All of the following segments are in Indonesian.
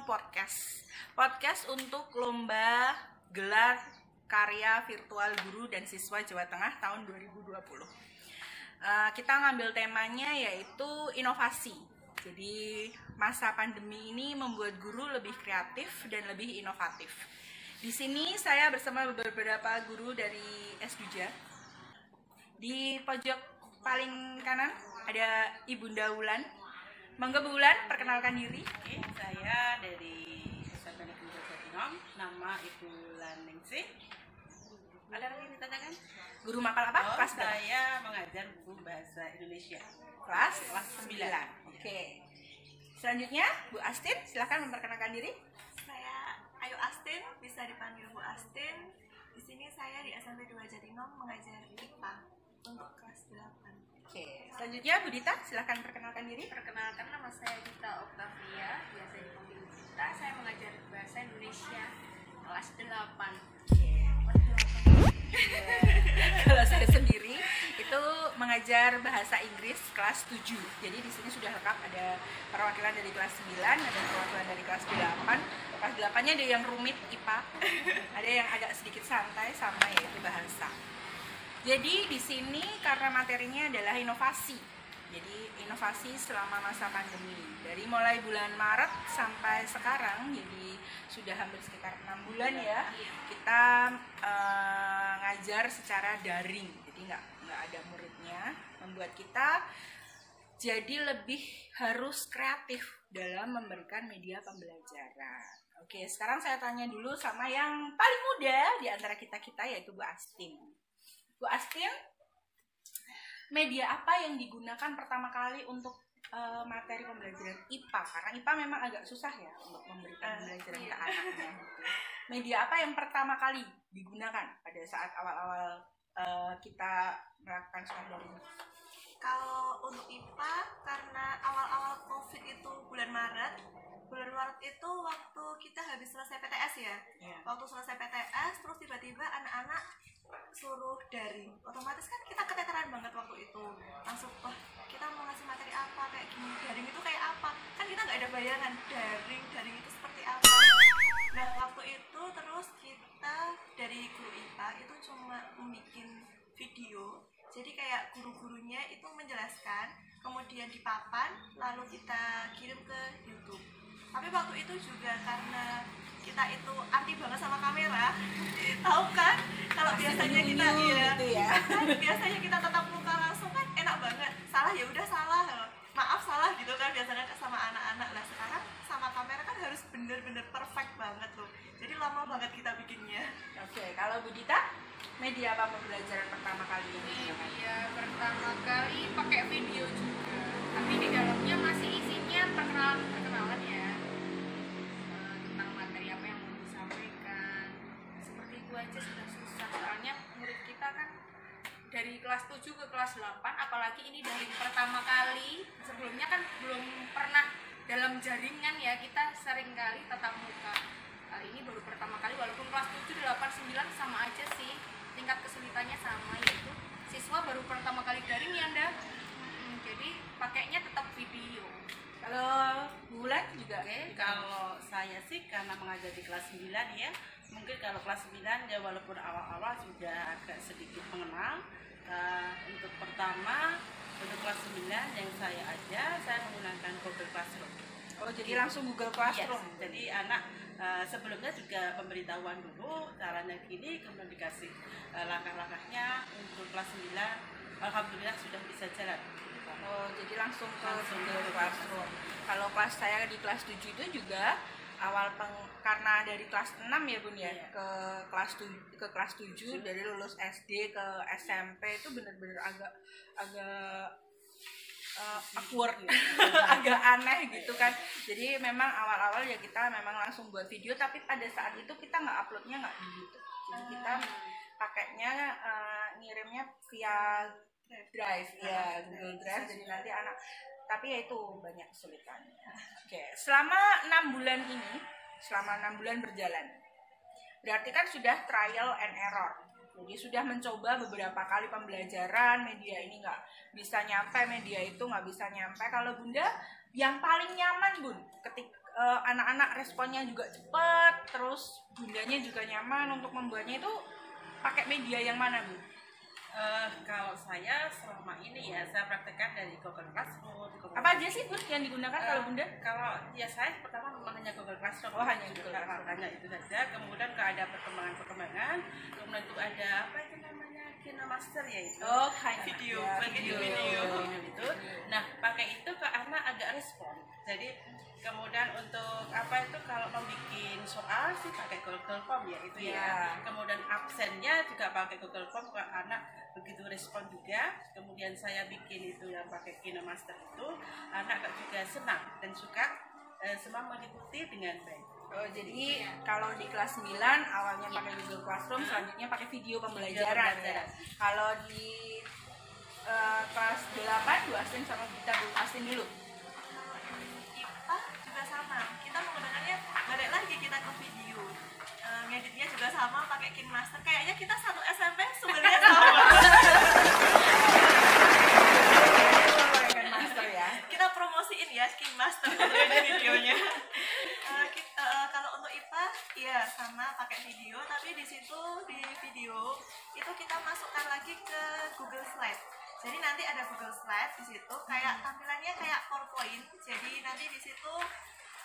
mau podcast untuk lomba gelar karya virtual guru dan siswa Jawa Tengah tahun 2020. Kita ngambil temanya yaitu inovasi. Jadi masa pandemi ini membuat guru lebih kreatif dan lebih inovatif. Di sini saya bersama beberapa guru dari S3. Di pojok paling kanan ada Ibunda Wulan. Monggo Bu Wulan, perkenalkan diri. Oke, saya dari SMP Negeri Jatinong, nama Ibu Wulan Ningsih. Ada lagi yang ditanyakan? Guru mapel apa? Kelas berapa? Saya mengajar buku bahasa Indonesia. Kelas 9. 9. Oke. Selanjutnya Bu Astin, silahkan memperkenalkan diri. Saya Ayu Astin, bisa dipanggil Bu Astin. Di sini saya di SMP 2 Jatinong mengajar IPA untuk kelas 8. Oke. Selanjutnya Bu Dita, silahkan perkenalkan diri. Perkenalkan, nama saya Dita Octavia, biasa dipanggil Dita. Saya mengajar bahasa Indonesia kelas 8. Kalau saya sendiri itu mengajar bahasa Inggris kelas 7. Jadi di sini sudah lengkap, ada perwakilan dari kelas 9, ada perwakilan dari kelas 8. Kelas 8-nya ada yang rumit IPA, ada yang agak sedikit santai sama yaitu bahasa. Jadi di sini karena materinya adalah inovasi. Jadi inovasi selama masa pandemi. Dari mulai bulan Maret sampai sekarang, jadi sudah hampir sekitar 6 bulan ya. Kita ngajar secara daring. Jadi nggak ada muridnya, membuat kita jadi lebih harus kreatif dalam memberikan media pembelajaran. Oke, sekarang saya tanya dulu sama yang paling muda di antara kita yaitu Bu Astin. Bu Astin, media apa yang digunakan pertama kali untuk materi pembelajaran IPA? Karena IPA memang agak susah ya untuk memberikan pembelajaran ke anaknya. Media apa yang pertama kali digunakan pada saat awal-awal kita melakukan sekolah daring? Kalau untuk IPA, karena awal-awal COVID itu bulan Maret itu waktu kita habis selesai PTS ya. Waktu selesai PTS, terus tiba-tiba anak-anak suruh daring, otomatis kan kita keteteran banget waktu itu. Langsung, wah kita mau ngasih materi apa, kayak gini, daring itu kayak apa, kan kita nggak ada bayangan daring itu seperti apa. Nah waktu itu terus kita dari guru IPA itu cuma membuat video, jadi kayak guru-gurunya itu menjelaskan, kemudian dipapan, lalu kita kirim ke YouTube. Tapi waktu itu juga karena kita itu anti banget sama kamera, tahu kan? Kalau biasanya kita gitu ya. biasanya kita tatap muka langsung kan enak banget. Salah ya udah salah, maaf salah gitu kan biasanya sama anak-anak. Nah sekarang sama kamera kan harus bener-bener perfect banget loh. Jadi lama banget kita bikinnya. Oke, kalau Bu Dita, media apa pembelajaran pertama kali ini? Media pertama kali pakai video juga, tapi di dalamnya masih isinya perkenalan ya, tentang materi apa yang mau disampaikan. Seperti itu aja sudah susah, soalnya murid kita kan dari kelas 7 ke kelas 8, apalagi ini dari pertama kali. Sebelumnya kan belum pernah dalam jaringan ya, kita sering kali tatap muka. Kali ini baru pertama kali, walaupun kelas 7, 8, 9 sama aja sih, tingkat kesulitannya sama, yaitu siswa baru pertama kali daring ya Anda. Jadi pakainya tetap video. Kalau Bu Wulan juga? Oke, kalau saya sih karena mengajar di kelas 9 ya, mungkin kalau kelas 9 ya walaupun awal-awal sudah agak sedikit mengenal. Untuk pertama, untuk kelas 9 yang saya ajar, saya menggunakan Google Classroom. Oh, jadi langsung Google Classroom. Yes, jadi anak sebelumnya juga pemberitahuan dulu caranya gini, kemudian dikasih langkah-langkahnya. Untuk kelas 9 alhamdulillah sudah bisa jalan. Oh, jadi langsung ke Langsung Google ke Classroom. Kalau kelas saya di kelas 7 itu juga karena dari kelas 6 ya Bun ya, Iya. ke kelas 7 dari lulus SD ke SMP itu benar-benar agak awkward, agak aneh gitu kan. Jadi memang awal-awal ya kita memang langsung buat video, tapi pada saat itu kita nggak uploadnya nggak di YouTube. Jadi kita pakainya ngirimnya via Drive ya, Google Drive. Jadi nanti tapi ya itu banyak kesulitannya. Oke, selama 6 bulan berjalan, berarti kan sudah trial and error. Jadi sudah mencoba beberapa kali pembelajaran, media ini nggak bisa nyampe, media itu nggak bisa nyampe. Kalau Bunda yang paling nyaman Bun ketika anak-anak responnya juga cepat, terus bundanya juga nyaman untuk membuatnya itu pakai media yang mana Bun? Kalau saya selama ini ya saya praktekkan dari Google Classroom. Apa aja sih Bun yang digunakan kalau Bunda? Kalau ya saya pertama memang hanya Google Classroom. Oh, hanya Google Classroom. Hanya itu saja. Kemudian kalau ada perkembangan, kemudian itu ada apa itu namanya KinoMaster ya itu. Oh, video itu. Nah, pakai itu ke anak agak respon. Jadi kemudian untuk apa itu kalau membuat soal sih pakai Google Form ya itu ya. Kemudian absennya juga pakai Google Form ke anak begitu respon juga. Kemudian saya bikin itu yang pakai KinoMaster itu anak juga senang dan suka semua mengikuti dengan baik. Oh, jadi kalau di kelas 9 awalnya pakai Google Classroom, selanjutnya pakai video pembelajaran ya. Kalau di kelas 8 Bu Astin sama kita Bu Astin dulu. IPA juga sama, kita menggunakannya balik lagi kita ke video, ngeditnya juga sama pakai KineMaster. Kayaknya kita satu SMP sebenarnya sama. Master ya. Kita promosiin ya KineMaster untuk edit videonya. Kalau untuk IPA ya sama pakai video, tapi di situ di video itu kita masukkan lagi ke Google Slide. Jadi nanti ada Google Slide di situ, kayak tampilannya kayak PowerPoint. Jadi nanti di situ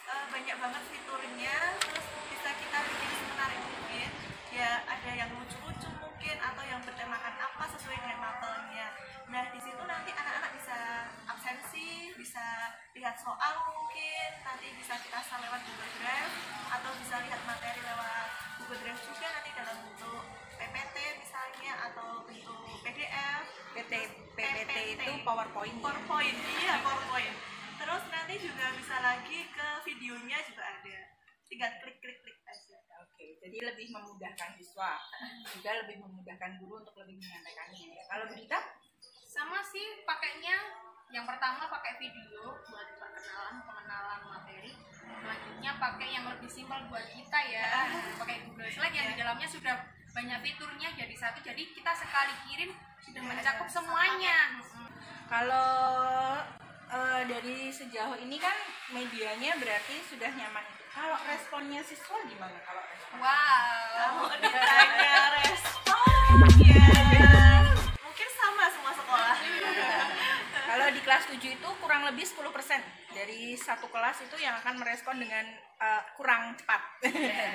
banyak banget fiturnya, terus bisa kita bikin semenarik mungkin. Ya ada yang lucu-lucu mungkin atau yang bertemakan apa sesuai dengan mapelnya. Nah di situ nanti anak-anak bisa absensi, bisa lihat soal mungkin, nanti bisa kita share lewat Google Drive atau bisa lihat materi lewat Google Drive juga nanti dalam bentuk PPT misalnya atau bentuk PDF. PPT itu PowerPoint. PowerPoint, iya PowerPoint. Terus nanti juga bisa lagi ke videonya juga ada. Tinggal klik aja. Oke, jadi lebih memudahkan siswa, juga lebih memudahkan guru untuk lebih menyampaikannya ya. Kalau Berita? Sama sih pakainya, yang pertama pakai video buat pengenalan materi, selanjutnya pakai yang lebih simpel buat kita ya, pakai Google Slide yang di dalamnya sudah banyak fiturnya jadi satu, jadi kita sekali kirim sudah mencakup semuanya. Kalau dari sejauh ini kan medianya berarti sudah nyaman. Kalau responnya siswa gimana kalau respon? Wow, Ditanya respon ya. Mungkin sama semua sekolah. Kalau di kelas 7 itu kurang lebih 10% dari satu kelas itu yang akan merespon dengan kurang cepat.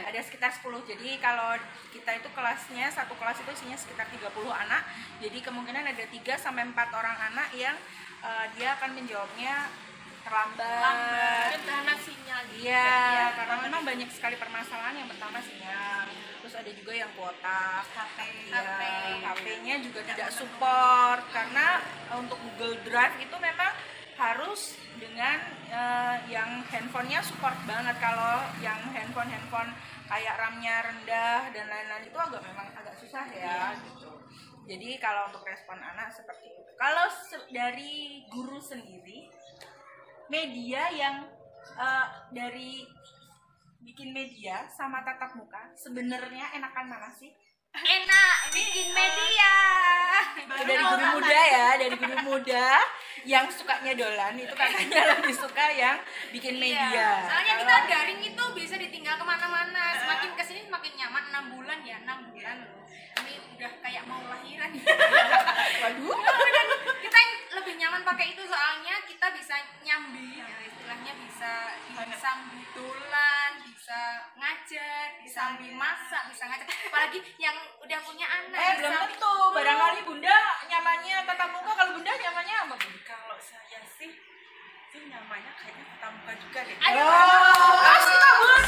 Ada sekitar 10. Jadi kalau kita itu kelasnya, satu kelas itu isinya sekitar 30 anak. Jadi kemungkinan ada 3 sampai 4 orang anak yang dia akan menjawabnya terlambat. Kendala sinyal. Iya, karena memang banyak sekali permasalahan. Yang pertama sinyal, terus ada juga yang kuota HP-nya juga tidak support, karena untuk Google Drive itu memang harus dengan yang handphonenya support banget. Kalau yang handphone kayak RAM-nya rendah dan lain-lain itu memang agak susah ya gitu. Jadi kalau untuk respon anak seperti itu. Kalau dari guru sendiri, media yang dari bikin media sama tatap muka sebenarnya enakan mana sih? Enak bikin media. Dari guru muda ya, dari guru muda yang sukanya dolan itu katanya lebih suka yang bikin media. Soalnya kita daring itu bisa ditinggal kemana-mana. Semakin kesini semakin nyaman. 6 bulan ya, 6 bulan loh. Ini udah kayak mau lahiran. Waduh. Dan kita yang lebih nyaman pakai itu soalnya kita bisa nyambi, ya, istilahnya bisa sambil dolan, bisa ngajar, bisa sambil masak, bisa ngajar. Apalagi yang udah punya anak. Belum tentu. Barangkali Bunda nyamannya tatap muka, kalau Bunda nyamannya apa Bunda? Kalau saya sih nyamannya kayaknya tatap muka juga deh. Ayo. Kasih tahu Bun.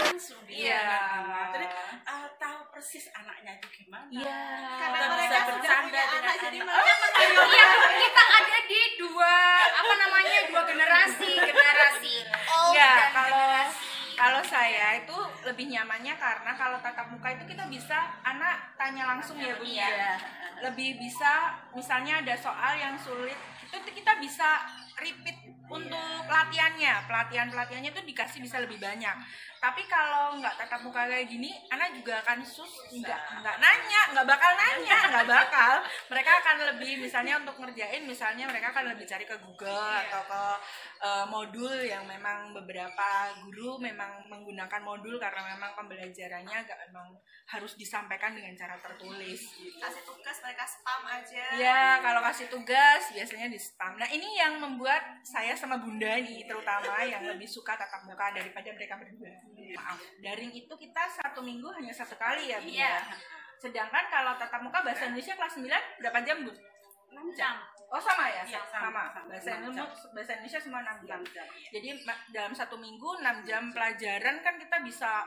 Langsung dia. Jadi tahu persis anaknya itu gimana. Iya. Karena Kita mereka bisa sudah bercanda punya anak, dengan jadi anak. mereka Iya, kita ada di dua generasi old Enggak, dan generasi. kalau saya itu lebih nyamannya karena kalau tatap muka itu kita bisa anak tanya langsung ya Bun ya. Lebih bisa, misalnya ada soal yang sulit itu kita bisa repeat Untuk pelatihannya tuh dikasih bisa lebih banyak. Tapi kalau nggak tatap muka kayak gini, anak juga akan nggak bakal nanya. Mereka akan lebih, misalnya untuk ngerjain, misalnya mereka akan lebih cari ke Google atau ke modul yang memang beberapa guru memang menggunakan modul karena memang pembelajarannya memang harus disampaikan dengan cara tertulis. Kasih tugas mereka spam aja. Ya, kalau kasih tugas biasanya di spam. Nah, ini yang membuat saya sama Bunda nih terutama yang lebih suka tatap muka daripada mereka berdua. Maaf, daring itu kita 1 minggu hanya 1 kali ya, Bu. Iya. Sedangkan kalau tatap muka bahasa Indonesia kelas 9 berapa jam, Bu? 6 jam. Oh, sama ya? Iya, sama. sama. Bahasa Indonesia semua 6 jam. 6 jam. Iya. Jadi dalam 1 minggu 6 jam pelajaran kan kita bisa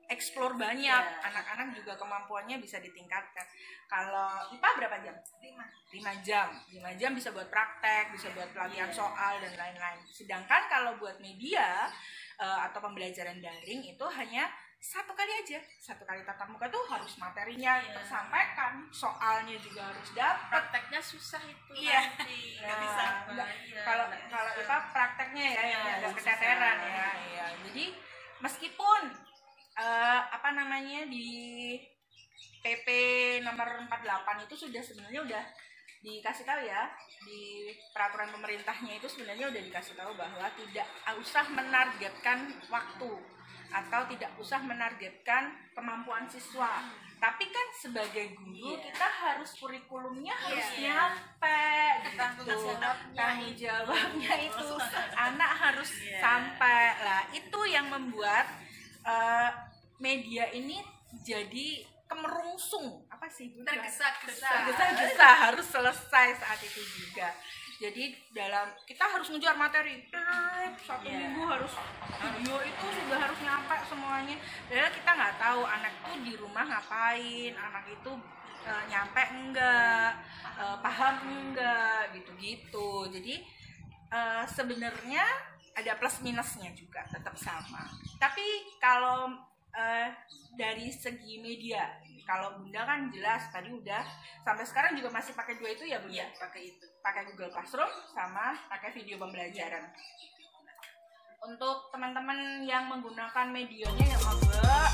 explore banyak. Anak-anak juga kemampuannya bisa ditingkatkan. Kalau IPA berapa jam? 5 jam. 5 jam bisa buat praktek, bisa buat pelatihan soal dan lain-lain. Sedangkan kalau buat media atau pembelajaran daring itu hanya 1 kali aja. 1 kali tatap muka tuh harus materinya tersampaikan, soalnya juga harus dapat. Prakteknya susah itu. Iya. Nanti. Nggak bisa. Kalau IPA prakteknya ya yang agak keteteran ya. Iya. Jadi meskipun di PP nomor 48 itu sudah sebenarnya udah dikasih tahu ya, di peraturan pemerintahnya itu sebenarnya udah dikasih tahu bahwa tidak usah menargetkan waktu atau tidak usah menargetkan kemampuan siswa. Tapi kan sebagai guru kita harus kurikulumnya harus nyampe gitu. Tanggung jawabnya itu anak harus sampai. Lah, itu yang membuat media ini jadi kemerungsung, apa sih? Tergesa-gesa harus selesai saat itu juga. Jadi kita harus ngejar materi. 1 minggu harus video itu sudah harus nyampe semuanya. Padahal kita nggak tahu anak itu di rumah ngapain, anak itu nyampe enggak, paham enggak, gitu-gitu. Jadi sebenarnya ada plus minusnya juga, tetap sama. Tapi kalau dari segi media, kalau Bunda kan jelas tadi udah sampai sekarang juga masih pakai 2 itu ya, Bunda? Iya, pakai itu. Pakai Google Classroom sama pakai video pembelajaran. Untuk teman-teman yang menggunakan medianya yang maba,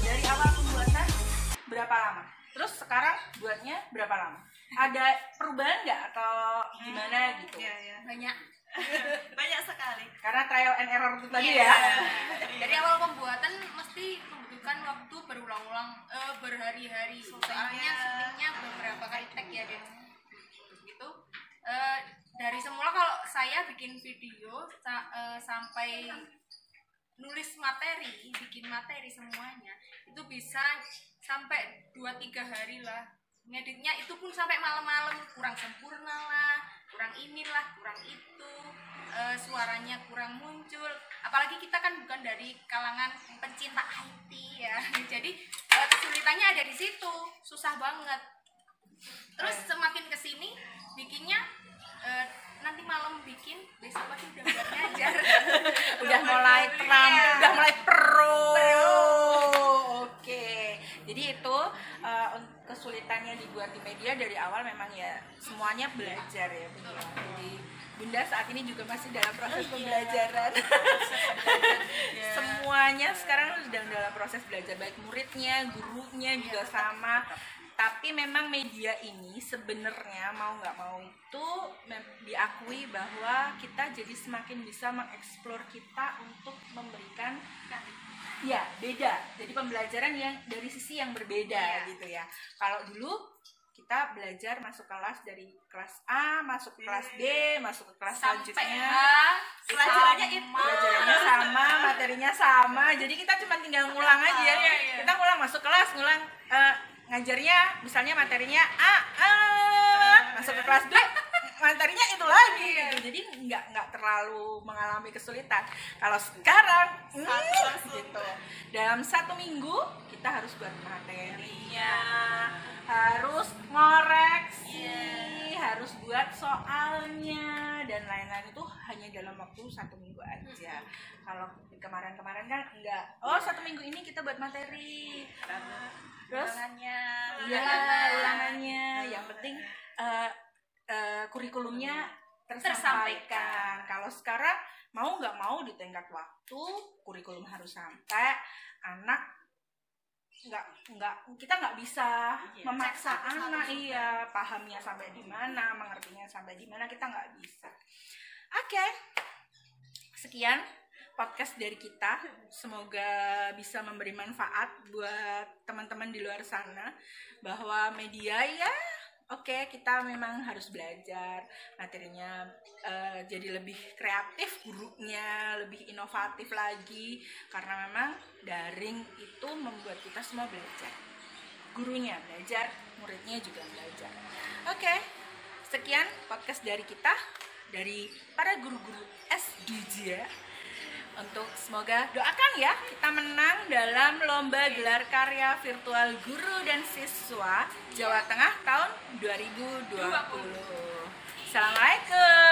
dari awal pembuatan berapa lama? Terus sekarang buatnya berapa lama? Ada perubahan nggak atau gimana gitu? Iya. Banyak sekali. Karena trial and error itu tadi ya. Dari awal pembuatan mesti membutuhkan waktu berulang-ulang, berhari-hari. Soalnya syutingnya beberapa kali tag ya, dan gitu. Dari semula kalau saya bikin video sampai nulis materi, bikin materi semuanya itu bisa sampai 2-3 hari lah. Ngeditnya itu pun sampai malam-malam, kurang sempurna lah, kurang inilah, kurang itu, suaranya kurang muncul. Apalagi kita kan bukan dari kalangan pencinta IT ya, jadi kesulitannya ada di situ, susah banget. Terus semakin kesini bikinnya nanti malam bikin, besok pagi udah nggak ngajar. Udah mulai udah mulai pro. Oke. Jadi itu kesulitannya dibuat di media dari awal memang ya semuanya belajar ya, Bunda. Jadi Bunda saat ini juga masih dalam proses pembelajaran. Semuanya sekarang sedang dalam proses belajar, baik muridnya, gurunya juga sama. Tapi memang media ini sebenarnya mau nggak mau itu diakui bahwa kita jadi semakin bisa mengeksplor kita untuk memberikan beda. Jadi pembelajaran yang dari sisi yang berbeda gitu ya. Kalau dulu kita belajar masuk kelas dari kelas A, masuk ke kelas B, masuk ke kelas selanjutnya. Pelajarannya sama, materinya sama. Jadi kita cuma tinggal ngulang aja. Kita ngulang masuk kelas, ngulang ngajarnya misalnya materinya A, masuk ke kelas B materinya itu lagi gitu. Jadi nggak terlalu mengalami kesulitan. Kalau sekarang gitu dalam 1 minggu kita harus buat materinya, harus ngoreksi, harus buat soalnya dan lain-lain, itu hanya dalam waktu 1 minggu aja. Kalau kemarin-kemarin kan enggak, 1 minggu ini kita buat materi, terus ulangannya yang penting kurikulumnya tersampaikan. Kalau sekarang mau nggak mau di tenggat waktu kurikulum harus sampai, anak kita nggak bisa memaksa anak pahamnya sampai di mana, mengertinya sampai di mana, kita nggak bisa. Oke. Sekian podcast dari kita, semoga bisa memberi manfaat buat teman-teman di luar sana, bahwa media kita memang harus belajar materinya, jadi lebih kreatif gurunya, lebih inovatif lagi, karena memang daring itu membuat kita semua belajar, gurunya belajar, muridnya juga belajar. Oke, sekian podcast dari kita, dari para guru-guru S2J. Untuk semoga doakan ya kita menang dalam lomba gelar karya virtual guru dan siswa Jawa Tengah tahun 2020. Assalamualaikum.